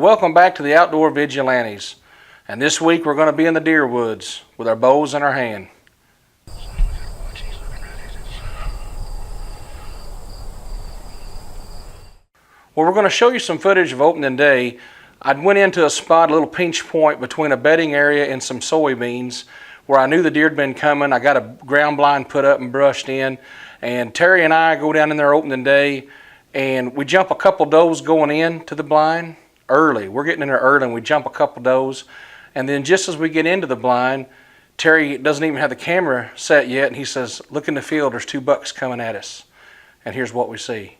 Welcome back to the Outdoor Vigilantes. And this week we're going to be in the deer woods with our bows in our hand. Well, we're going to show you some footage of opening day. I went into a spot, a little pinch point between a bedding area and some soybeans where I knew the deer had been coming. I got a ground blind put up and brushed in. And Terry and I go down in there opening day, and we jump a couple does going into the blind early. We're getting in there early, and we jump a couple does. And then just as we get into the blind, Terry doesn't even have the camera set yet, and he says, "Look in the field, there's two bucks coming at us." And here's what we see.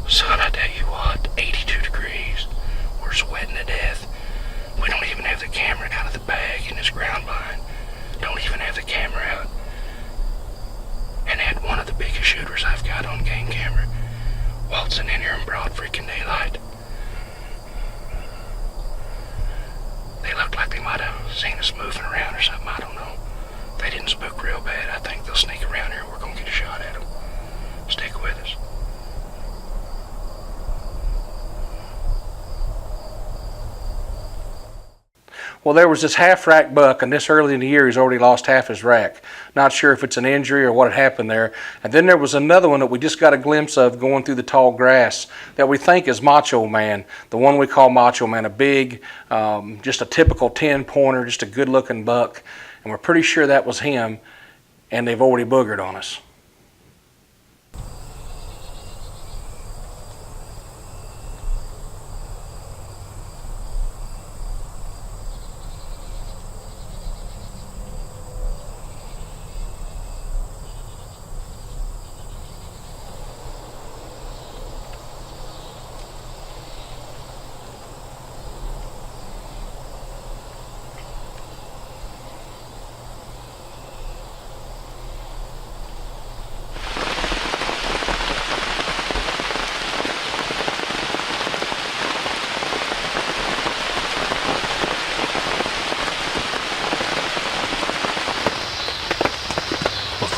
Son, I tell you what, 82 degrees. We're sweating to death. We don't even have the camera out of the bag in this ground blind. Don't even have the camera out. And had one of the biggest shooters I've got on game camera waltzing in here in broad freaking daylight. They looked like they might have seen us moving around or something, I don't know. They didn't spook real bad. I think they'll sneak around here and we're gonna get a shot at them. Stick with us. Well, there was this half-rack buck, and this early in the year he's already lost half his rack. Not sure if it's an injury or what had happened there. And then there was another one that we just got a glimpse of going through the tall grass that we think is Macho Man, the one we call Macho Man, a big, just a typical 10-pointer, just a good-looking buck. And we're pretty sure that was him, and they've already boogered on us.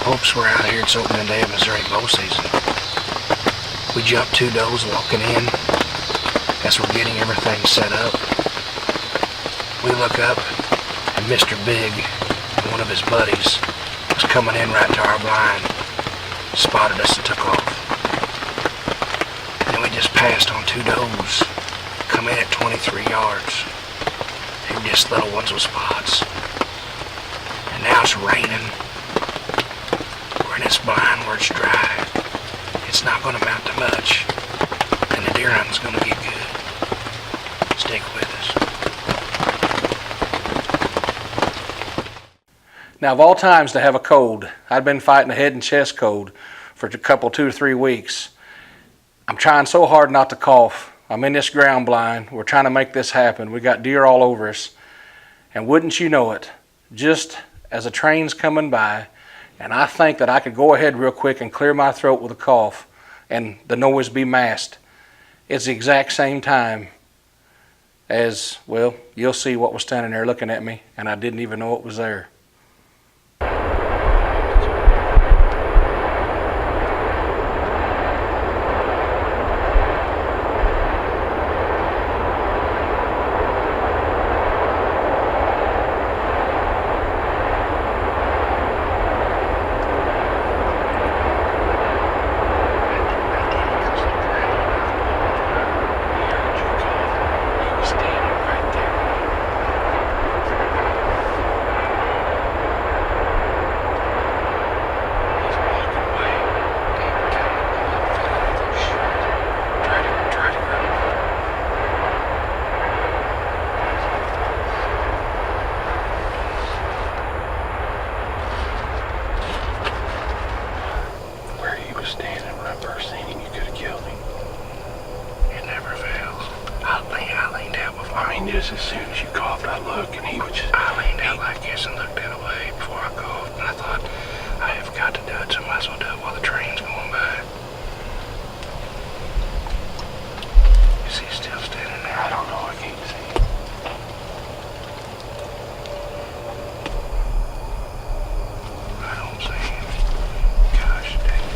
Folks, we're out here. It's opening day of Missouri bow season. We jumped 2 does walking in as we're getting everything set up. We look up and Mr. Big and one of his buddies was coming in right to our blind, spotted us and took off. And then we just passed on 2 does, come in at 23 yards. They were just little ones with spots. And now it's raining. This blind where it's dry, it's not going to amount to much, and the deer hunting's going to get good. Stick with us. Now, of all times to have a cold, I'd been fighting a head and chest cold for a couple, 2 or 3 weeks. I'm trying so hard not to cough. I'm in this ground blind. We're trying to make this happen. We got deer all over us, and wouldn't you know it, just as a train's coming by, and I think that I could go ahead real quick and clear my throat with a cough and the noise be masked. It's the exact same time as, well, you'll see what was standing there looking at me, and I didn't even know it was there. I mean, just as soon as you coughed, I looked, and he was just... I leaned out like this and looked that way before I coughed, and I thought, I have got to do it, so I might as well do it while the train's going by. Is he still standing there? I don't know, I can't see. I don't see him. Gosh dang.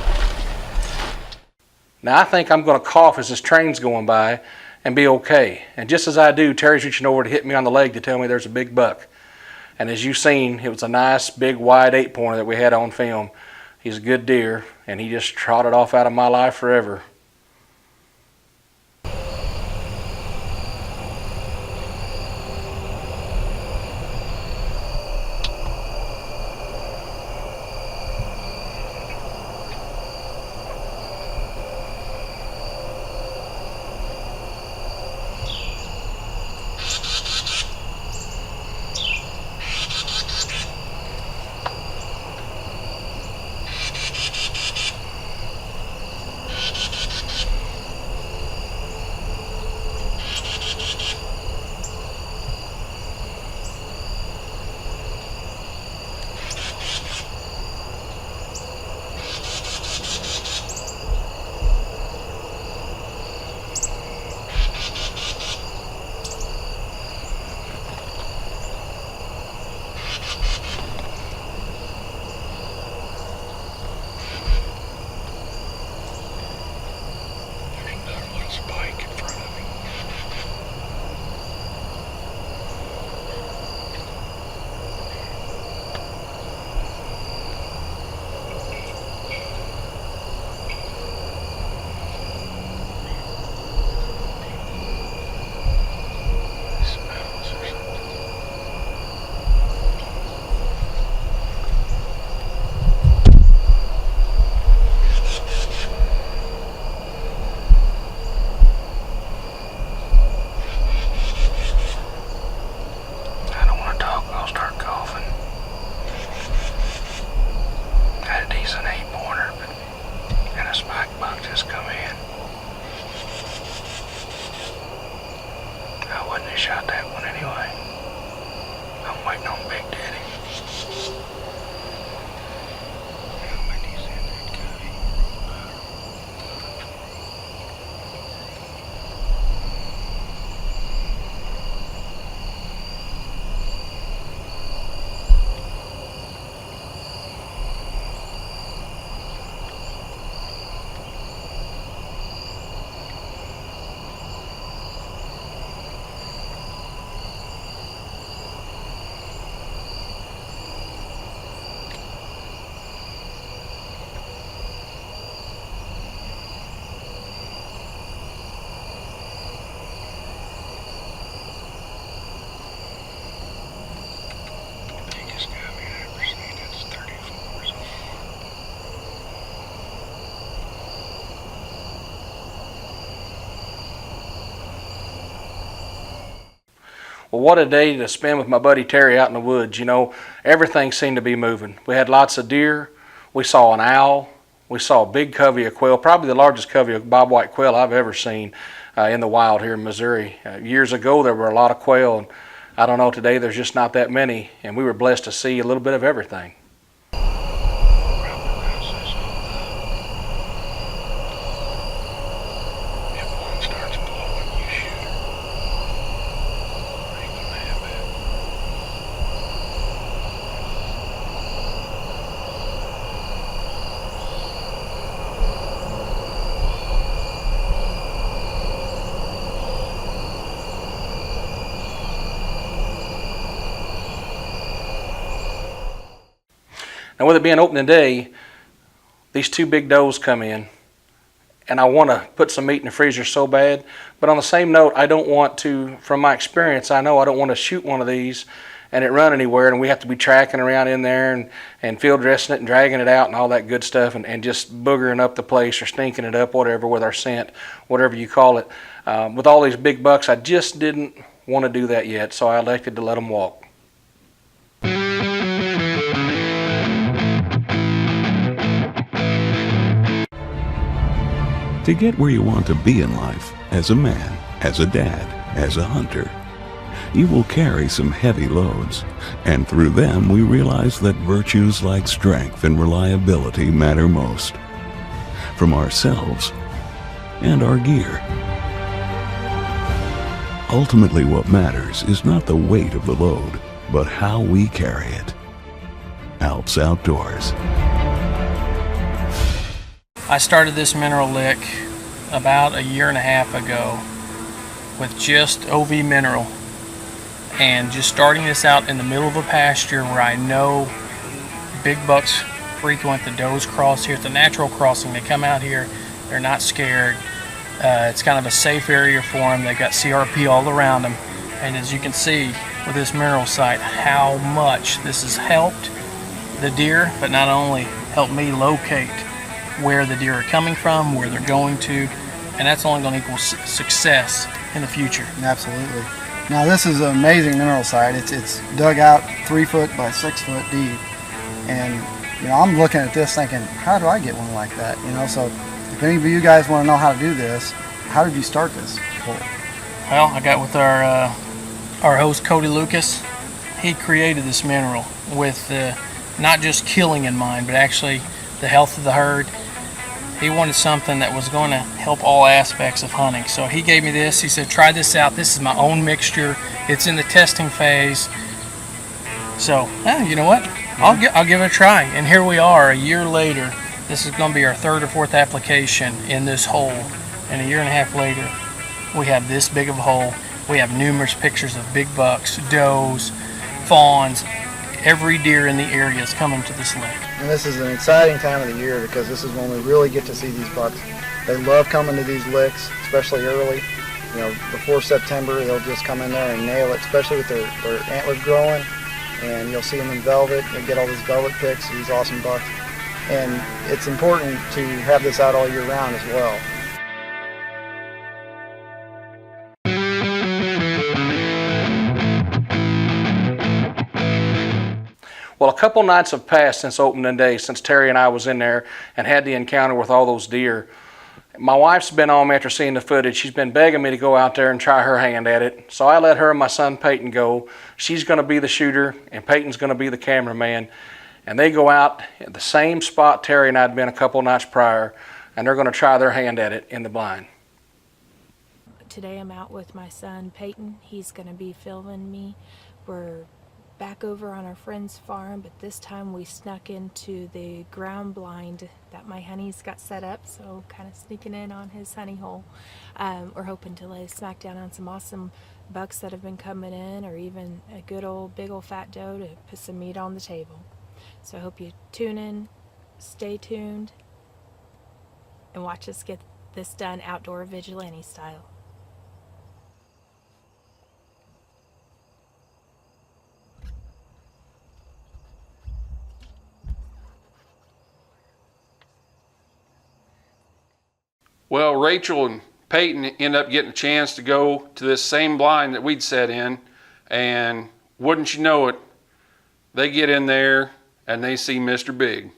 Now I think I'm going to cough as this train's going by and be okay. And just as I do, Terry's reaching over to hit me on the leg to tell me there's a big buck. And as you've seen, it was a nice, big, wide 8-pointer that we had on film. He's a good deer, and he just trotted off out of my life forever. Shot that one anyway. I'm waiting on Big Daddy. Well, what a day to spend with my buddy Terry out in the woods. You know, everything seemed to be moving. We had lots of deer. We saw an owl. We saw a big covey of quail, probably the largest covey of bobwhite quail I've ever seen in the wild here in Missouri. Years ago, there were a lot of quail, and I don't know, today there's just not that many, and we were blessed to see a little bit of everything. And with it being opening day, these two big does come in, and I want to put some meat in the freezer so bad. But on the same note, I don't want to, from my experience, I know I don't want to shoot one of these and it run anywhere, and we have to be tracking around in there and field dressing it and dragging it out and all that good stuff, and just boogering up the place or stinking it up, whatever, with our scent, whatever you call it. With all these big bucks, I just didn't want to do that yet, so I elected to let them walk. To get where you want to be in life, as a man, as a dad, as a hunter, you will carry some heavy loads, and through them we realize that virtues like strength and reliability matter most. From ourselves and our gear. Ultimately, what matters is not the weight of the load, but how we carry it. Alps Outdoors. I started this mineral lick about a year and a half ago with just OV mineral, and just starting this out in the middle of a pasture where I know big bucks frequent. The does cross here. It's a natural crossing. They come out here. They're not scared. It's kind of a safe area for them. They've got CRP all around them, and as you can see with this mineral site, how much this has helped the deer, but not only helped me locate where the deer are coming from, where they're going to, and that's only going to equal success in the future. Absolutely. Now this is an amazing mineral site. It's dug out 3 foot by 6 foot deep, and I'm looking at this thinking, how do I get one like that? So if any of you guys want to know how to do this, how did you start this hole? Well, I got with our host Cody Lucas. He created this mineral with not just killing in mind, but actually the health of the herd. He wanted something that was going to help all aspects of hunting. So he gave me this. He said, try this out. This is my own mixture. It's in the testing phase. So, you know what? I'll give it a try. And here we are a year later. This is going to be our 3rd or 4th application in this hole. And a year and a half later, we have this big of a hole. We have numerous pictures of big bucks, does, fawns. Every deer in the area is coming to this lake. And this is an exciting time of the year because this is when we really get to see these bucks. They love coming to these licks, especially early. Before September, they'll just come in there and nail it, especially with their antlers growing. And you'll see them in velvet. They get all these velvet picks of these awesome bucks. And it's important to have this out all year round as well. Well, a couple nights have passed since opening day, since Terry and I was in there and had the encounter with all those deer. My wife's been on me after seeing the footage. She's been begging me to go out there and try her hand at it. So I let her and my son Peyton go. She's going to be the shooter and Peyton's going to be the cameraman. And they go out at the same spot Terry and I had been a couple nights prior, and they're going to try their hand at it in the blind. Today I'm out with my son Peyton. He's going to be filming me. We're back over on our friend's farm, but this time we snuck into the ground blind that my honey's got set up, so kind of sneaking in on his honey hole. We're hoping to lay smack down on some awesome bucks that have been coming in, or even a good old big old fat doe to put some meat on the table. So I hope you tune in, stay tuned, and watch us get this done outdoor vigilante style. Well, Rachel and Peyton end up getting a chance to go to this same blind that we'd set in, and wouldn't you know it, they get in there and they see Mr. Big.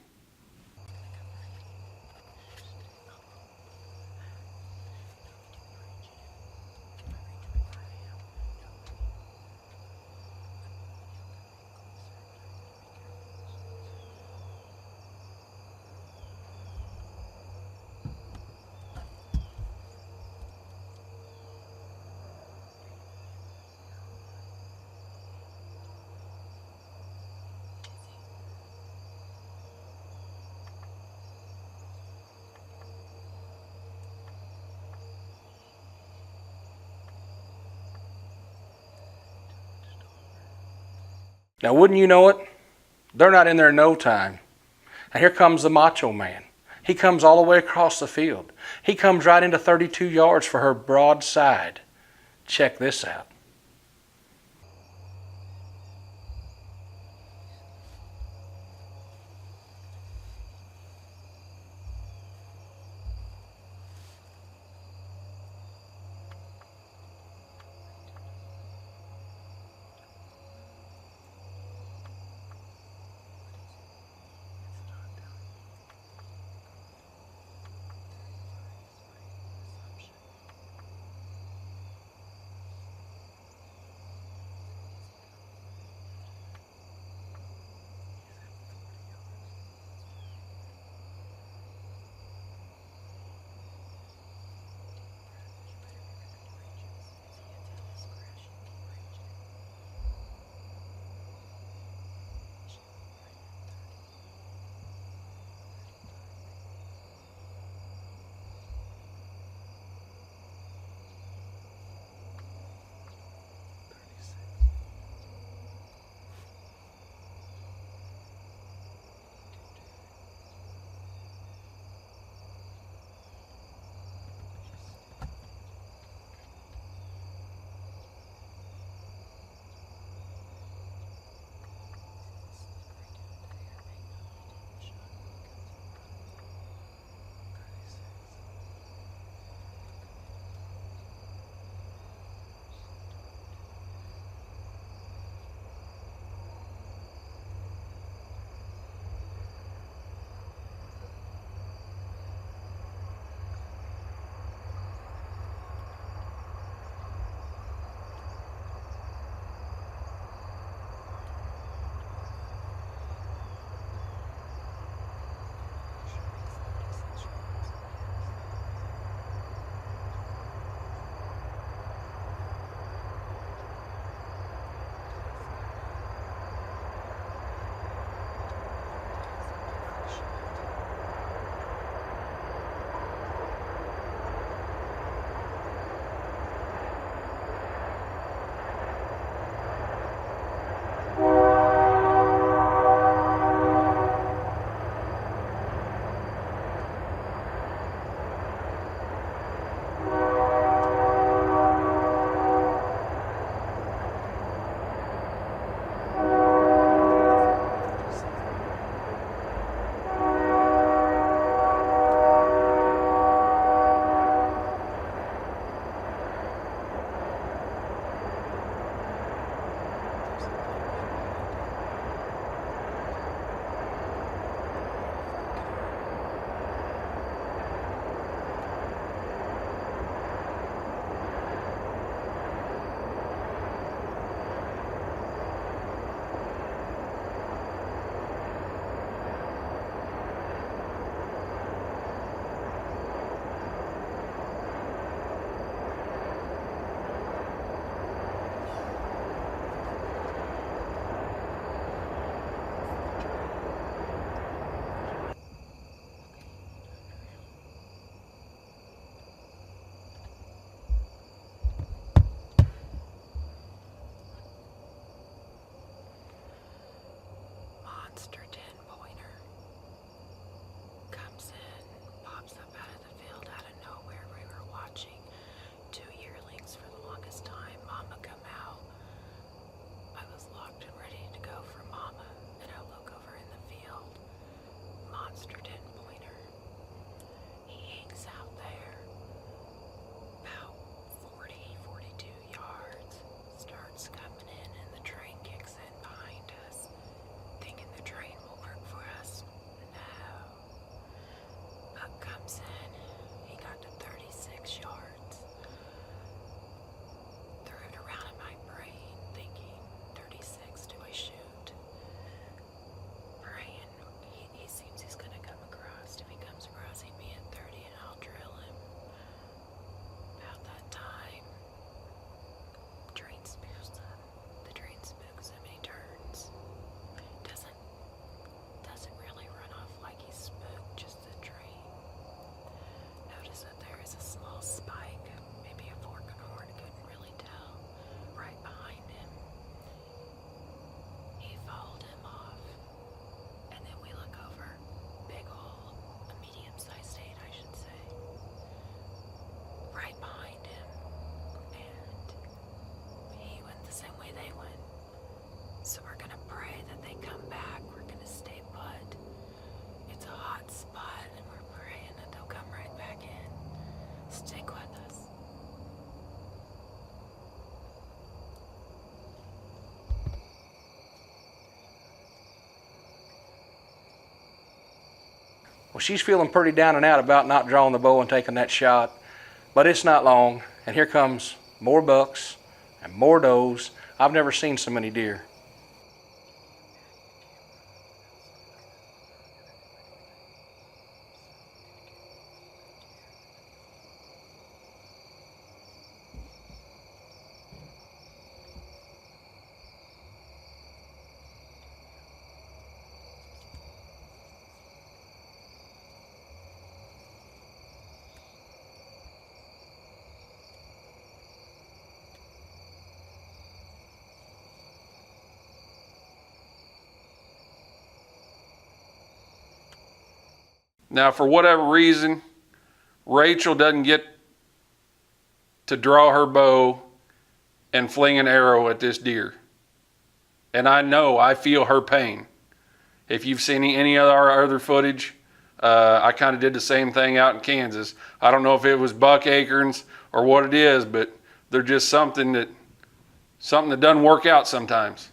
Now, wouldn't you know it? They're not in there no time. And here comes the Macho Man. He comes all the way across the field. He comes right into 32 yards for her broadside. Check this out. Well, she's feeling pretty down and out about not drawing the bow and taking that shot, but it's not long, and here comes more bucks and more does. I've never seen so many deer. Now, for whatever reason, Rachel doesn't get to draw her bow and fling an arrow at this deer. And I feel her pain. If you've seen any of our other footage, I kind of did the same thing out in Kansas. I don't know if it was buck acorns or what it is, but they're just something that doesn't work out sometimes.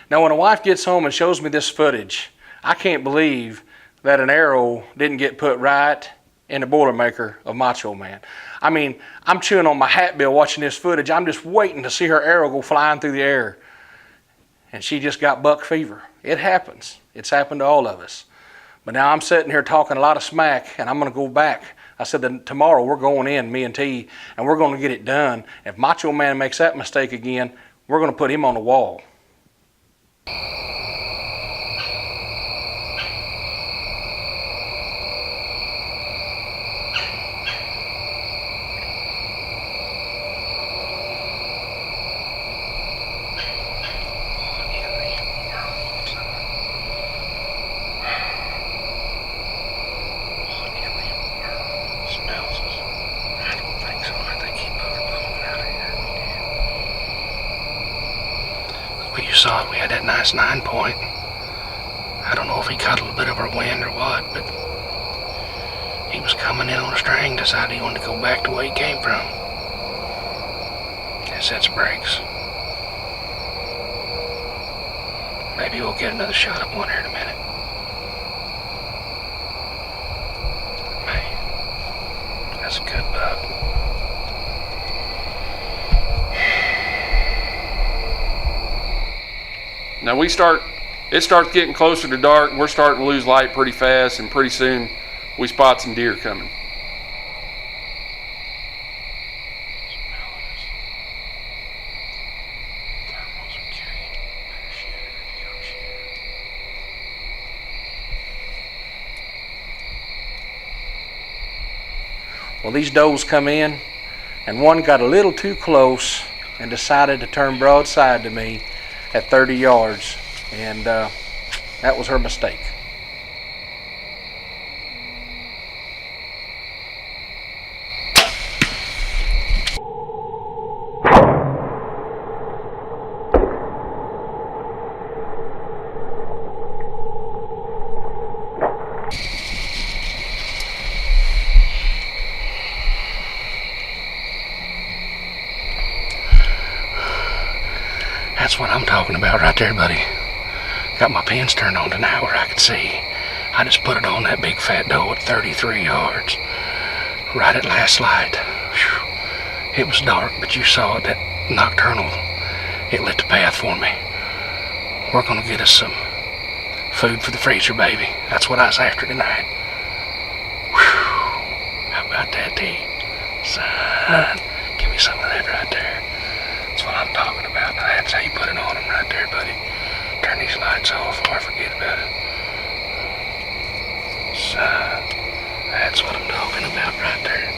Now, when a wife gets home and shows me this footage, I can't believe that an arrow didn't get put right in the Boilermaker of Macho Man. I mean, I'm chewing on my hat bill watching this footage. I'm just waiting to see her arrow go flying through the air. And she just got buck fever. It happens. It's happened to all of us. But now I'm sitting here talking a lot of smack, and I'm going to go back. I said that tomorrow we're going in, me and T, and we're going to get it done. If Macho Man makes that mistake again, we're going to put him on the wall. You saw it, we had that nice 9-point. I don't know if he caught a little bit of our wind or what, but he was coming in on a string, decided he wanted to go back to where he came from. That sets brakes. Maybe we'll get another shot up one here in a minute. Man, that's a good buck. Now it starts getting closer to dark, and we're starting to lose light pretty fast, and pretty soon we spot some deer coming. Well, these does come in, and one got a little too close and decided to turn broadside to me at 30 yards, and that was her mistake. That's what I'm talking about right there, buddy. Got my pins turned on tonight where I could see. I just put it on that big fat doe at 33 yards. Right at last light. Whew. It was dark, but you saw it, that nocturnal. It lit the path for me. We're gonna get us some food for the freezer, baby. That's what I was after tonight. Whew. How about that, T? Son, give me some of that right there. That's what I'm talking about. Now that's how you put it on them right there, buddy. Turn these lights off or forget about it. son. That's what I'm talking about right there.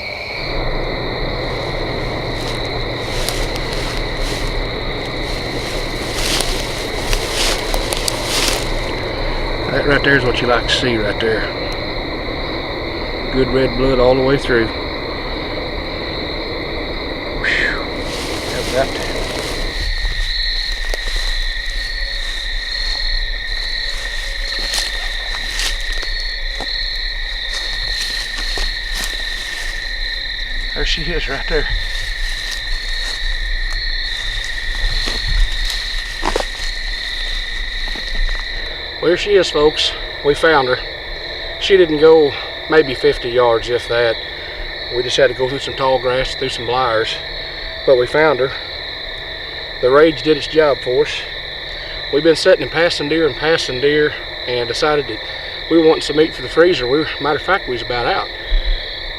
That right there is what you like to see right there. Good red blood all the way through. Whew. How's that tail? There she is right there. Well, here she is, folks. We found her. She didn't go maybe 50 yards, if that. We just had to go through some tall grass, through some briars, but we found her. The rage did its job for us. We've been sitting and passing deer and decided that we were wanting some meat for the freezer. Matter of fact, we was about out.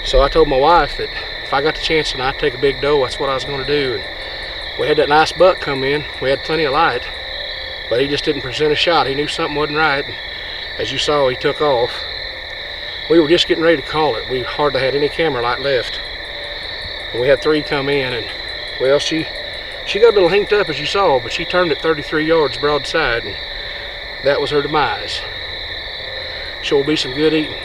So I told my wife that if I got the chance and I'd take a big doe, that's what I was going to do. And we had that nice buck come in. We had plenty of light, but he just didn't present a shot. He knew something wasn't right. And as you saw, he took off. We were just getting ready to call it. We hardly had any camera light left. And we had 3 come in, and well, she got a little hinked up as you saw, but she turned at 33 yards broadside, and that was her demise. Sure will be some good eating.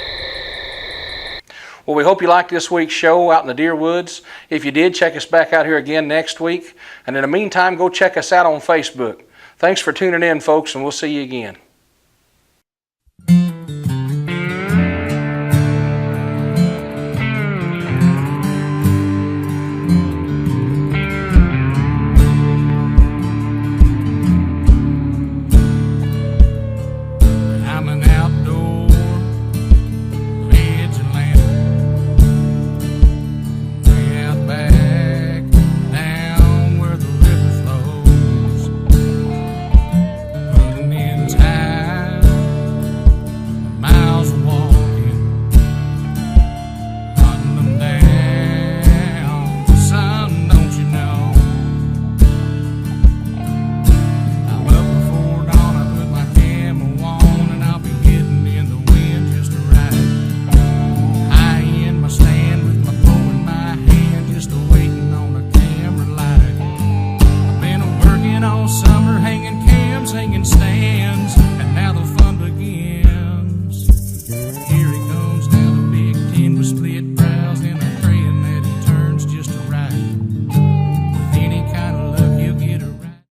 Well, we hope you liked this week's show out in the deer woods. If you did, check us back out here again next week. And in the meantime, go check us out on Facebook. Thanks for tuning in, folks, and we'll see you again. I'm an outdoor vigilante, way out back, down where the river flows, putting in time, miles of walking, hunting them down for some, don't you know? I'm up before dawn, I put my camo on, and I'll be getting in the wind just right. I in my stand with my bow in my hand, just waiting on a camera light. I've been working all summer, hanging cams, hanging stands.